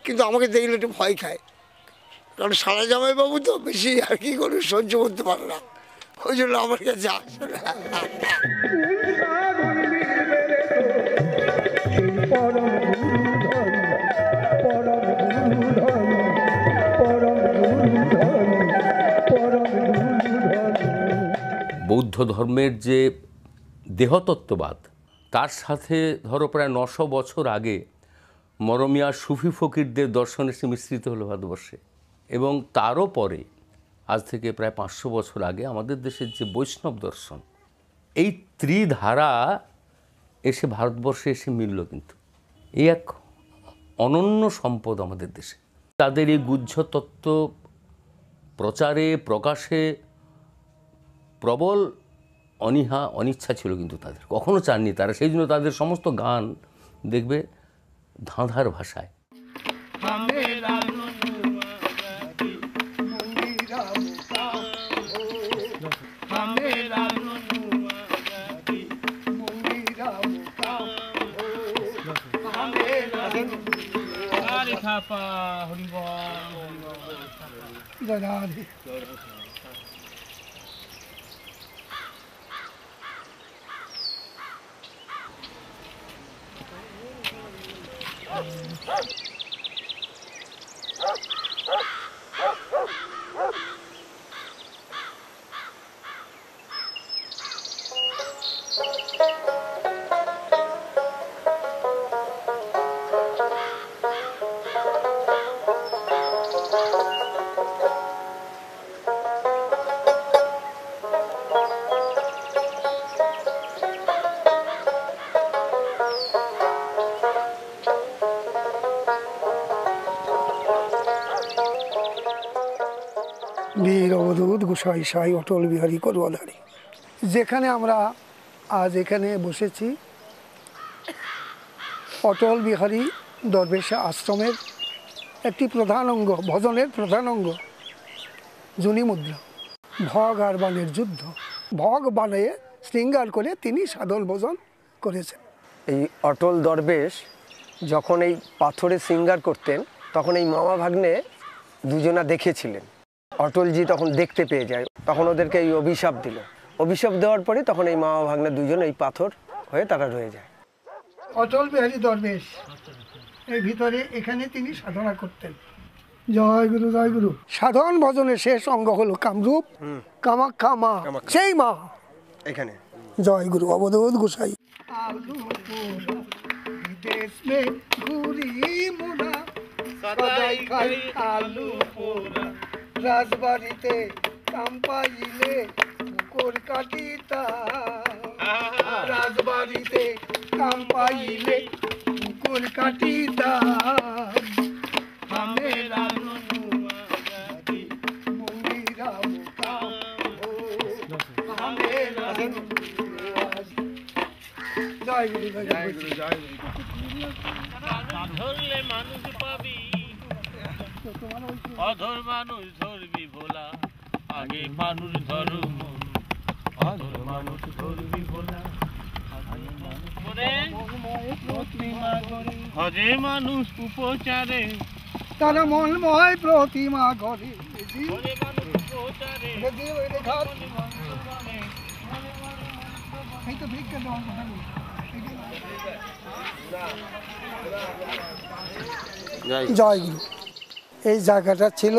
কিন্তু আমাকে দেখলে একটু ভয় খায়, কারণ সারা জামাইবাবু তো বেশি আর কি করে সহ্য করতে পারে না, ওই জন্য আমার কাছে আসে না। বৌদ্ধ ধর্মের যে দেহতত্ত্ববাদ, তার সাথে ধরো প্রায় 900 বছর আগে মরমিয়া সুফি ফকিরদের দর্শন এসে মিশ্রিত হলো ভারতবর্ষে। এবং তারও পরে আজ থেকে প্রায় 500 বছর আগে আমাদের দেশের যে বৈষ্ণব দর্শন, এই ত্রিধারা এসে ভারতবর্ষে এসে মিলল। কিন্তু এই এক অনন্য সম্পদ আমাদের দেশে। তাদের এই গুহ্য তত্ত্ব প্রচারে প্রকাশে প্রবল অনীহা অনিচ্ছা ছিল, কিন্তু তাদের কখনো চাননি তারা। সেই জন্য তাদের সমস্ত গান দেখবে ধাঁধার ভাষায়। বীর অবধূত গোসাই সাই অটল বিহারী করুয়াধারী। যেখানে আমরা আজ এখানে বসেছি, অটল বিহারী দরবেশ আশ্রমের একটি প্রধান অঙ্গ, ভজনের প্রধান অঙ্গ জুনি মুদ্রা। ভগ আর বানের যুদ্ধ, ভগ বানিয়ে শৃঙ্গার করে তিনি সাধন ভজন করেছেন। এই অটল দরবেশ যখন এই পাথরে শৃঙ্গার করতেন, তখন এই মামা ভাগ্নে দুজনা দেখেছিলেন। অটলজি তখন দেখতে পেয়ে যায়, তখন ওদেরকে এই অভিশাপ দিল। অভিশাপ দেওয়ার পরে তখন এই মামা ভাগ্নে দুজন এই পাথর হয়ে তারা রয়ে যায়। অটল বিহারী দরবেশ এই ভিতরে এখানে তিনি সাধনা করতেন। জয় গুরু জয় গুরু। সাধন ভজনের শেষ অঙ্গ হলো কামরূপ, কামাখ্যা মা, সেই মা এখানে। জয় গুরু অবধূত গোসাই। বিদেশ মে ঘুরি মোরা, সদাই খাই আলু পোড়া, রাজবাড়িতে কাম পাইলে পুকুর কাটিতা, রাজবাড়িতে কাম পাইলে পুকুর কাটিতা, হামেরা মন্দিরা মুকাম ও হামেরা। জয় গুরু জয় গুরু জয় গুরু। ধরলে মানুষ পাবি, অধর মানুষ ধরবি ভোলা, আগে মানুষ ধরু মন, অধর মানুষ ধরবি ভোলা, হজে মানুষ উপচারে, তারা মনময় প্রতিমা গড়ে, জয় গুরু। এই জায়গাটা ছিল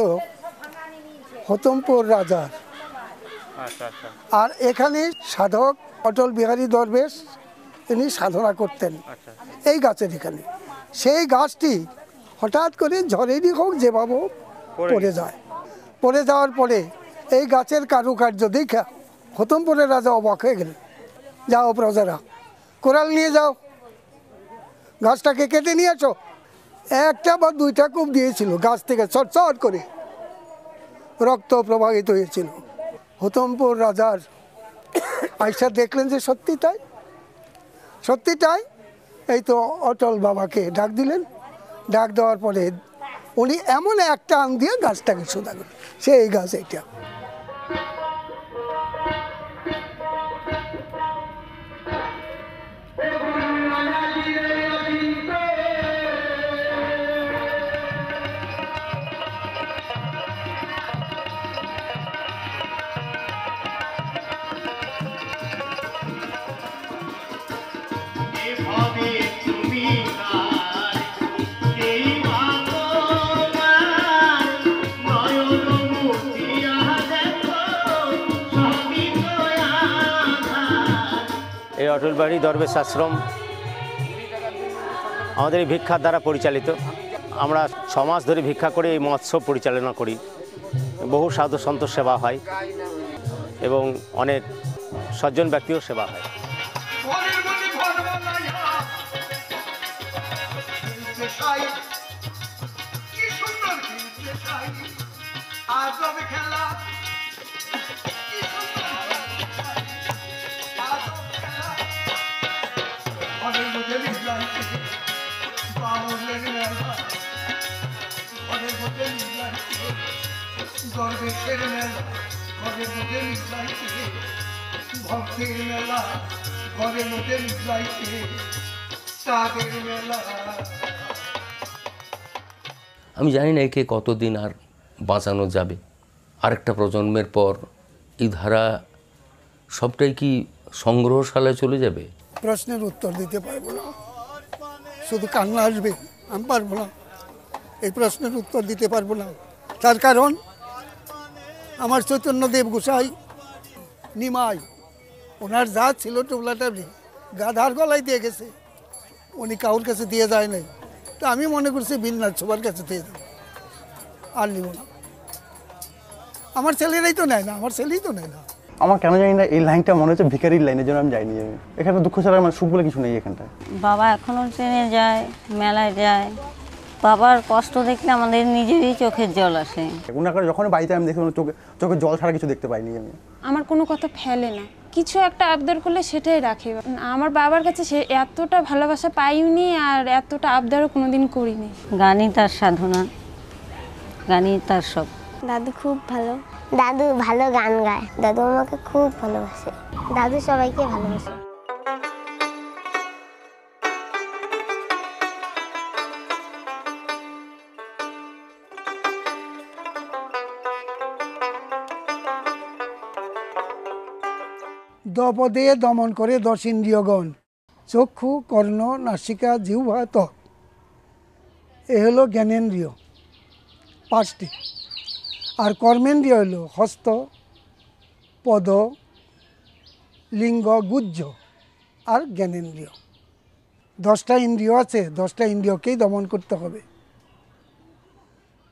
হতমপুর রাজার। আর এখানে সাধক অটল বিহারী দরবেশ তিনি সাধনা করতেন এই গাছের এখানে। সেই গাছটি হঠাৎ করে ঝড়েরই হোক যেভাবে পড়ে যায়। পড়ে যাওয়ার পরে এই গাছের কারুকার্য দেখা হতমপুরের রাজা অবাক হয়ে গেলেন। যাও প্রজারা, কোরাল নিয়ে যাও, গাছটাকে কেটে নিয়ে আসো। একটা বা দুইটা কূপ দিয়েছিল, গাছ থেকে চটচট করে রক্ত প্রবাহিত হয়েছিল। হতমপুর রাজার আইসা দেখলেন যে সত্যি তাই, সত্যি তাই। এই তো অটল বাবাকে ডাক দিলেন। ডাক দেওয়ার পরে উনি এমন এক টান দিয়ে গাছটাকে সোজা করলেন। সেই গাছ এইটা। এই অটল বিহারী দরবেশ আশ্রম আমাদের এই ভিক্ষার দ্বারা পরিচালিত। আমরা 6 মাস ধরে ভিক্ষা করে এই মহোৎসব পরিচালনা করি। বহু সাধু সন্ত সেবা হয় এবং অনেক সজ্জন ব্যক্তিও সেবা হয়। আমি জানি না একে কতদিন আর বাঁচানো যাবে। আরেকটা প্রজন্মের পর এই ধারা সবটাই কি সংগ্রহশালায় চলে যাবে? প্রশ্নের উত্তর দিতে পারবো না, শুধু কান্না আসবে। আমি পারবো না, এই প্রশ্নের উত্তর দিতে পারবো না। তার কারণ আমার চৈতন্যদেব গোসাই নিমাই, ওনার যা ছিল টোপলাটা গাধার গলায় দিয়ে গেছে, উনি কাউর কাছে দিয়ে যায় নাই। তো আমি মনে করছি বিন্যাস সবার কাছে দিয়ে দেবো, আর নিব না। আমার ছেলেরাই তো নেয় না, আমার ছেলেই তো নেয় না। আমার কেন জানি না এই লাইনটা মনে হচ্ছে ভিখারির লাইনের জন্য আমি যাইনি। আমি এখানে দুঃখ ছাড়া আমার সুখ বলে কিছু নেই এখানটায়। বাবা এখনো ট্রেনে যায়, মেলায় যায়। বাবার কষ্ট দেখলে আমাদের নিজেরই চোখের জল আসে। ওনাকে যখন বাড়িতে আমি দেখি চোখে জল ছাড়া কিছু দেখতে পাইনি আমি। আমার কোনো কথা ফেলে না, কিছু একটা আবদার করলে সেটাই রাখে। আমার বাবার কাছে সে এতটা ভালোবাসা পাইনি আর এতটা আবদারও কোনোদিন করিনি। গানই তার সাধনা, গানই তার সব। দাদু খুব ভালো, দাদু ভালো গান গায়, দাদু আমাকে খুব ভালোবাসে, দাদু সবাইকে ভালোবাসে। দপদে দমন করে 10 ইন্দ্রিয়গণ, চক্ষু, কর্ণ, নাসিকা, জিহ্বা, ত্বক। এ হলো জ্ঞানেন্দ্রিয় 5টি। আর কর্মেন্দ্রিয় হলো হস্ত, পদ, লিঙ্গ, গুহ্য আর জ্ঞানেন্দ্রিয়। 10টা ইন্দ্রিয় আছে, 10টা ইন্দ্রিয়কেই দমন করতে হবে।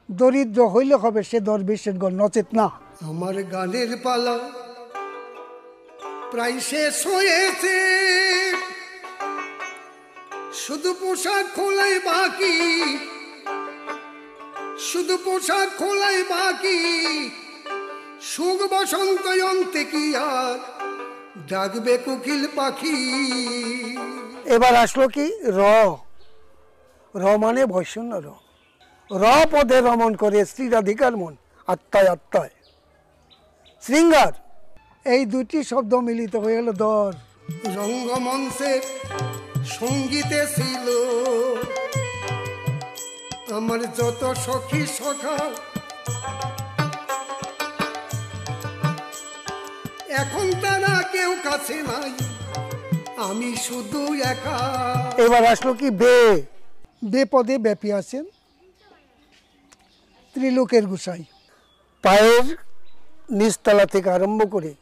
দরিদ্র হইলে হবে সে দরবেশের গণ, নচেত না। আমার গানের পালা প্রায় শেষ হয়েছে, শুধু পোশাক খোলাই বাকি, শুধু পোশাক খোলাই বাকি। সুখ বসন্ত অন্তে কি আর ডাকবে কোকিল পাখি। এবার আসলো কি র, র মানে বৈষণ্য র। র পদে রমণ করে শ্রী রাধিকার মন, আত্মায় আত্মায় শৃঙ্গার। এই দুটি শব্দ মিলিত হয়ে গেল দর। রঙ্গমঞ্চে সঙ্গীতে ছিল আমার যত সখী সখা, এখন তারা কেউ কাছে নাই, আমি শুধু একা। এবার আসলো কি বে, বে পদে ব্যাপী আছেন ত্রিলোকের গোসাই। পায়ের নিচতলা থেকে আরম্ভ করে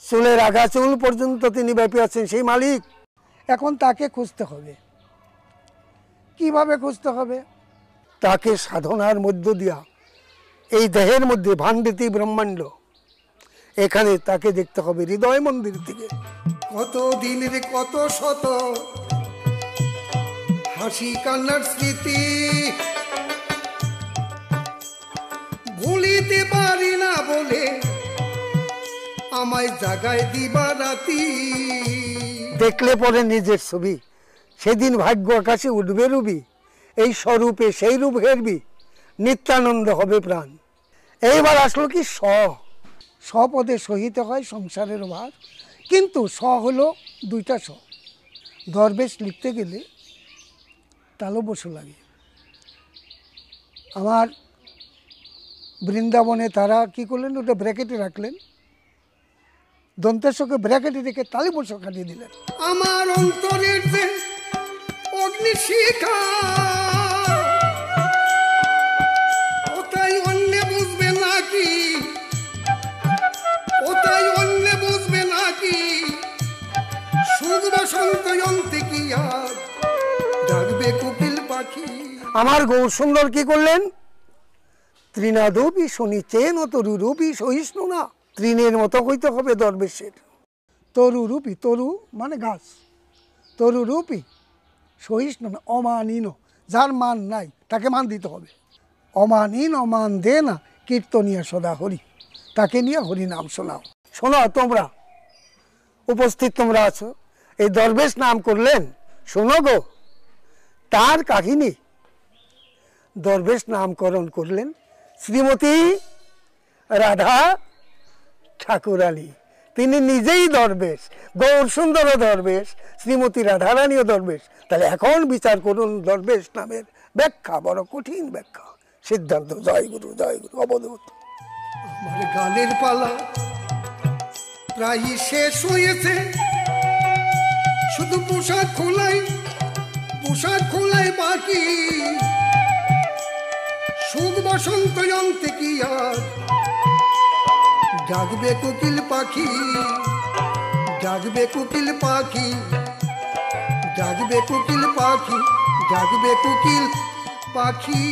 চুলের আগা চুল পর্যন্ত তিনি ব্যাপী আছেন, সেই মালিক। এখন তাকে খুঁজতে হবে। কিভাবে খুঁজতে হবে? তাকে সাধনার মধ্য দিয়া এই দেহের মধ্যে ভান্ডিতি ব্রহ্মাণ্ড, এখানে তাকে দেখতে হবে হৃদয় মন্দির থেকে। কত দিনের কত শত হাসি কান্নার স্মৃতি, ভুলিতে পারি না বলে আমায় জাগায় দিবা রাতি। দেখলে পরে নিজের ছবি, সেদিন ভাগ্য আকাশে উঠবে রুবি, এই স্বরূপে সেই রূপ হেরবি, নিত্যানন্দ হবে প্রাণ। এইবার আসলো কি স, স্বপদে সহিতে হয় সংসারের ভার, কিন্তু স হলো 2টা স। দরবেশ লিখতে গেলে তালব্য লাগে। আমার বৃন্দাবনে তারা কি করলেন, ওটা ব্র্যাকেটে রাখলেন, দন্তেশ্বকে ব্র্যাকেটে রেখে তালব্য কাটিয়ে দিলেন। আমার অন্তরের যে অগ্নিশিখা, ওটাই অন্য বুঝবে নাকি, ওটাই অন্য বুঝবে নাকি, সুখ বসন্ত অন্তে কি আর ডাকবে পাখি। আমার গৌর সুন্দর কি করলেন? তৃণাদপি শনিচেন তরুরূপী সহিষ্ণু না, তৃণের মতো হইতে হবে দরবেশের। তরুরূপী, তরু মানে গাছ, তরুরূপী সহিষ্ণু না, অমানীন, যার মান নাই তাকে মান দিতে হবে। অমানীন অমান দে না কীর্তনিয়া সদা হরি, তাকে নিয়ে হরি নাম শোনাও। শোনো তোমরা উপস্থিত, তোমরা আছো, এই দরবেশ নাম করলেন, শোনো গো তার কাহিনী। দরবেশ নামকরণ করলেন শ্রীমতী রাধা ঠাকুরানী, তিনি নিজেই দরবেশ, গৌর সুন্দর দরবেশ, শ্রীমতী রাধারানীও দরবেশ। তাহলে এখন বিচার করুন দরবেশ নামের ব্যাখ্যা, বড় কঠিন ব্যাখ্যা, সিদ্ধান্ত। জয় গুরু, জয় গুরু, অবধূত। আমার গানের পালা প্রায় শেষ হয়েছে, শুধু পোশাক খোলাই বাকি। সুখ বসন্ত অন্তে কি আর ডাকবে কোকিল পাখি, ডাকবে কোকিল পাখি, ডাকবে কোকিল পাখি, ডাকবে কোকিল পাখি।